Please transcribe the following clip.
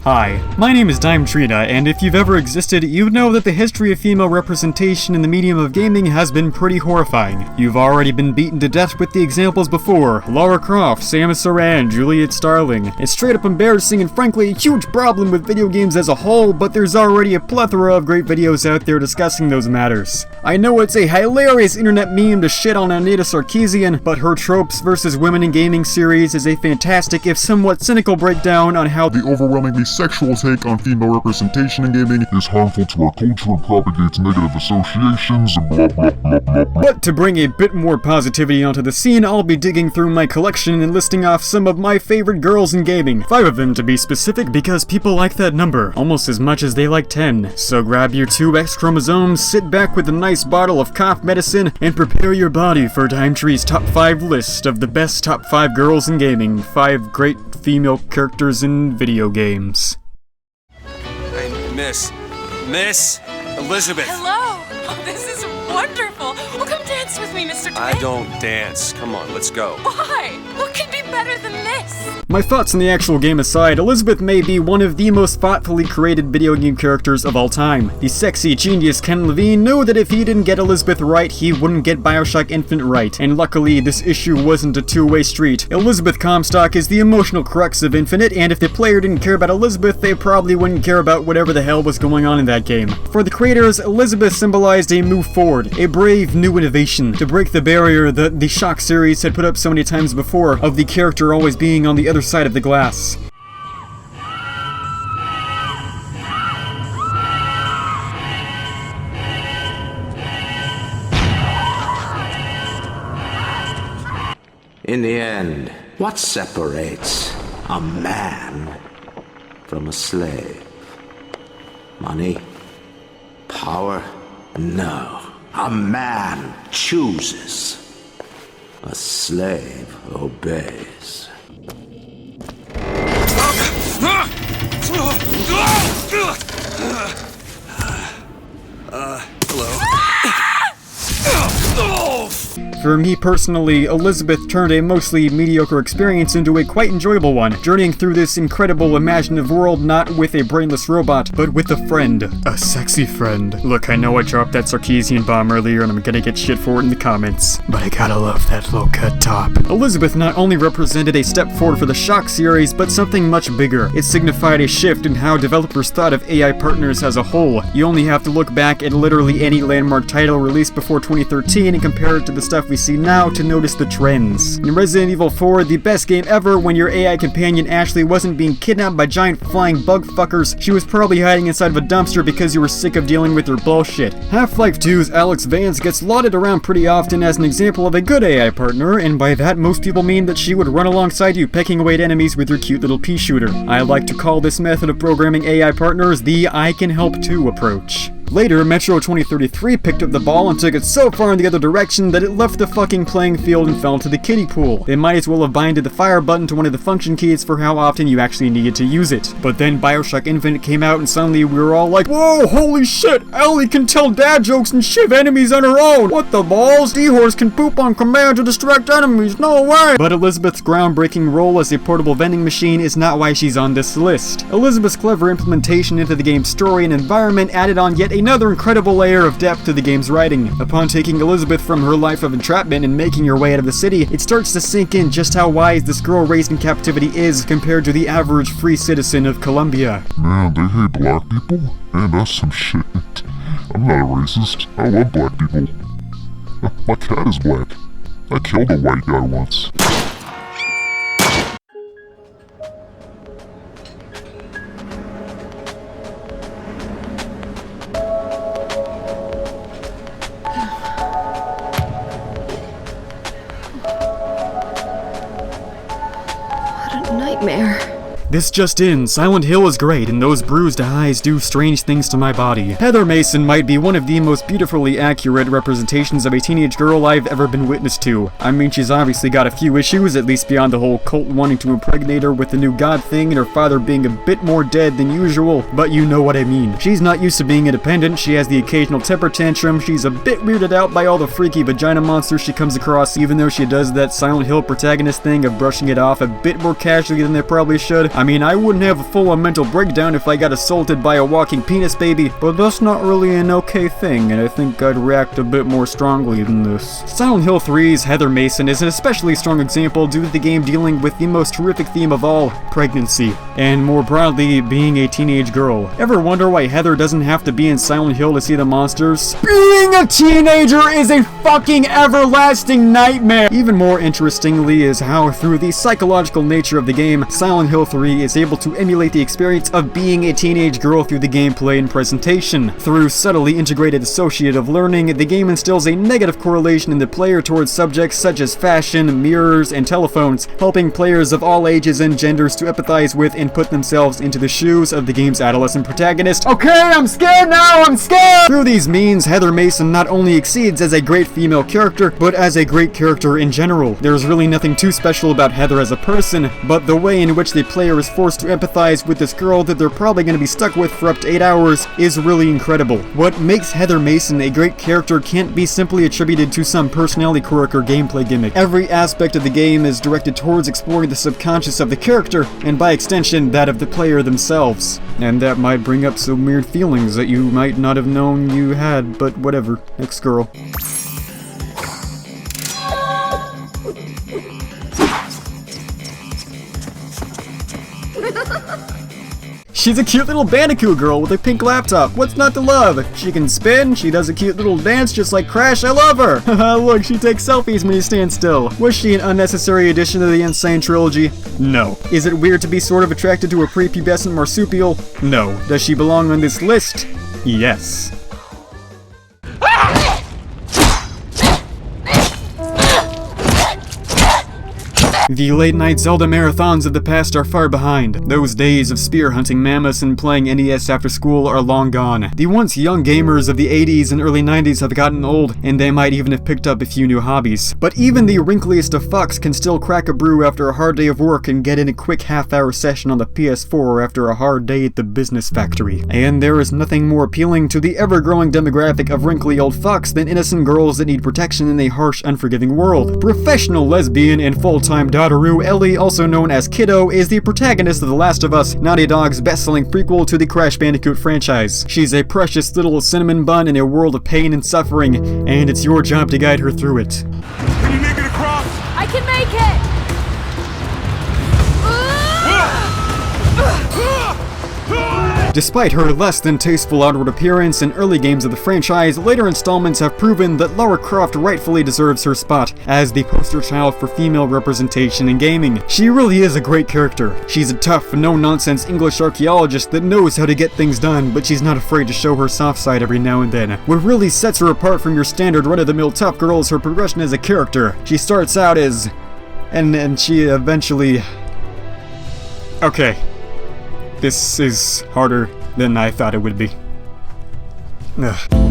Hi, my name is DimeTree, and if you've ever existed, you know that the history of female representation in the medium of gaming has been pretty horrifying. You've already been beaten to death with the examples before: Lara Croft, Samus Aran, Juliet Starling. It's straight up embarrassing and frankly a huge problem with video games as a whole, but there's already a plethora of great videos out there discussing those matters. I know it's a hilarious internet meme to shit on Anita Sarkeesian, but her Tropes vs. Women in Gaming series is a fantastic, if somewhat cynical, breakdown on how the overwhelmingly sexual take on female representation in gaming is harmful to our culture and propagates negative associations and blah blah blah blah blah. But to bring a bit more positivity onto the scene, I'll be digging through my collection and listing off some of my favorite girls in gaming. 5 of them to be specific, because people like that number almost as much as they like 10. So grab your 2 X chromosomes, sit back with a nice bottle of cough medicine, and prepare your body for DimeTree's top 5 list of the best top 5 girls in gaming. 5 great female characters in video games. Miss Elizabeth. Hello. Oh, this is wonderful. Well, come dance with me, Mr. Twin. I don't dance. Come on, let's go. Why? What could be better than this? My thoughts on the actual game aside, Elizabeth may be one of the most thoughtfully created video game characters of all time. The sexy genius Ken Levine knew that if he didn't get Elizabeth right, he wouldn't get Bioshock Infinite right, and luckily this issue wasn't a two-way street. Elizabeth Comstock is the emotional crux of Infinite, and if the player didn't care about Elizabeth, they probably wouldn't care about whatever the hell was going on in that game. For the creators, Elizabeth symbolized a move forward, a brave new innovation, to break the barrier that the Shock series had put up so many times before, of the character always being on the other side of the glass. In the end, what separates a man from a slave? Money? Power? No. A man chooses. A slave obeys. Hello. For me personally, Elizabeth turned a mostly mediocre experience into a quite enjoyable one, journeying through this incredible imaginative world not with a brainless robot, but with a friend. A sexy friend. Look, I know I dropped that Sarkeesian bomb earlier and I'm gonna get shit for it in the comments, but I gotta love that low-cut top. Elizabeth not only represented a step forward for the Shock series, but something much bigger. It signified a shift in how developers thought of AI partners as a whole. You only have to look back at literally any landmark title released before 2013 and compare it to the stuff we see now to notice the trends. In Resident Evil 4, the best game ever, when your AI companion Ashley wasn't being kidnapped by giant flying bug fuckers, she was probably hiding inside of a dumpster because you were sick of dealing with her bullshit. Half-Life 2's Alex Vance gets lauded around pretty often as an example of a good AI partner, and by that most people mean that she would run alongside you pecking away at enemies with her cute little pea shooter. I like to call this method of programming AI partners the I can help too approach. Later, Metro 2033 picked up the ball and took it so far in the other direction that it left the fucking playing field and fell into the kiddie pool. They might as well have binded the fire button to one of the function keys for how often you actually needed to use it. But then Bioshock Infinite came out and suddenly we were all like, whoa, holy shit, Ellie can tell dad jokes and shiv enemies on her own! What the balls? D-Horse can poop on command to distract enemies, no way! But Elizabeth's groundbreaking role as a portable vending machine is not why she's on this list. Elizabeth's clever implementation into the game's story and environment added on yet another incredible layer of depth to the game's writing. Upon taking Elizabeth from her life of entrapment and making her way out of the city, it starts to sink in just how wise this girl raised in captivity is compared to the average free citizen of Colombia. Man, they hate black people? Man, that's some shit. I'm not a racist. I love black people. My cat is black. I killed a white guy once. Nightmare. This just in, Silent Hill is great, and those bruised eyes do strange things to my body. Heather Mason might be one of the most beautifully accurate representations of a teenage girl I've ever been witness to. I mean, she's obviously got a few issues, at least beyond the whole cult wanting to impregnate her with the new god thing and her father being a bit more dead than usual, but you know what I mean. She's not used to being independent, she has the occasional temper tantrum, she's a bit weirded out by all the freaky vagina monsters she comes across, even though she does that Silent Hill protagonist thing of brushing it off a bit more casually than they probably should. I mean, I wouldn't have a full-on mental breakdown if I got assaulted by a walking penis baby, but that's not really an okay thing, and I think I'd react a bit more strongly than this. Silent Hill 3's Heather Mason is an especially strong example due to the game dealing with the most horrific theme of all, pregnancy, and more broadly, being a teenage girl. Ever wonder why Heather doesn't have to be in Silent Hill to see the monsters? Being a teenager is a fucking everlasting nightmare! Even more interestingly is how, through the psychological nature of the game, Silent Hill 3 is able to emulate the experience of being a teenage girl through the gameplay and presentation. Through subtly integrated associative learning, the game instills a negative correlation in the player towards subjects such as fashion, mirrors, and telephones, helping players of all ages and genders to empathize with and put themselves into the shoes of the game's adolescent protagonist. Okay, I'm scared now, I'm scared! Through these means, Heather Mason not only exceeds as a great female character, but as a great character in general. There's really nothing too special about Heather as a person, but the way in which the player is forced to empathize with this girl that they're probably going to be stuck with for up to 8 hours is really incredible. What makes Heather Mason a great character can't be simply attributed to some personality quirk or gameplay gimmick. Every aspect of the game is directed towards exploring the subconscious of the character, and by extension, that of the player themselves. And that might bring up some weird feelings that you might not have known you had, but whatever. Next girl. She's a cute little Bandicoot girl with a pink laptop. What's not to love? She can spin, she does a cute little dance just like Crash, I love her! Haha, look, she takes selfies when you stand still. Was she an unnecessary addition to the Insane Trilogy? No. Is it weird to be sort of attracted to a prepubescent marsupial? No. Does she belong on this list? Yes. The late-night Zelda marathons of the past are far behind. Those days of spear hunting mammoths and playing NES after school are long gone. The once young gamers of the 80s and early 90s have gotten old, and they might even have picked up a few new hobbies. But even the wrinkliest of fucks can still crack a brew after a hard day of work and get in a quick half-hour session on the PS4 after a hard day at the business factory. And there is nothing more appealing to the ever-growing demographic of wrinkly old fucks than innocent girls that need protection in a harsh, unforgiving world. Professional lesbian and full-time daughteroo Ellie, also known as Kiddo, is the protagonist of The Last of Us, Naughty Dog's best-selling prequel to the Crash Bandicoot franchise. She's a precious little cinnamon bun in a world of pain and suffering, and it's your job to guide her through it. Can you make it across? I can make it! Despite her less than tasteful outward appearance in early games of the franchise, later installments have proven that Lara Croft rightfully deserves her spot as the poster child for female representation in gaming. She really is a great character. She's a tough, no-nonsense English archaeologist that knows how to get things done, but she's not afraid to show her soft side every now and then. What really sets her apart from your standard run-of-the-mill tough girl is her progression as a character. She starts out as... and she eventually... Okay. This is harder than I thought it would be. Ugh.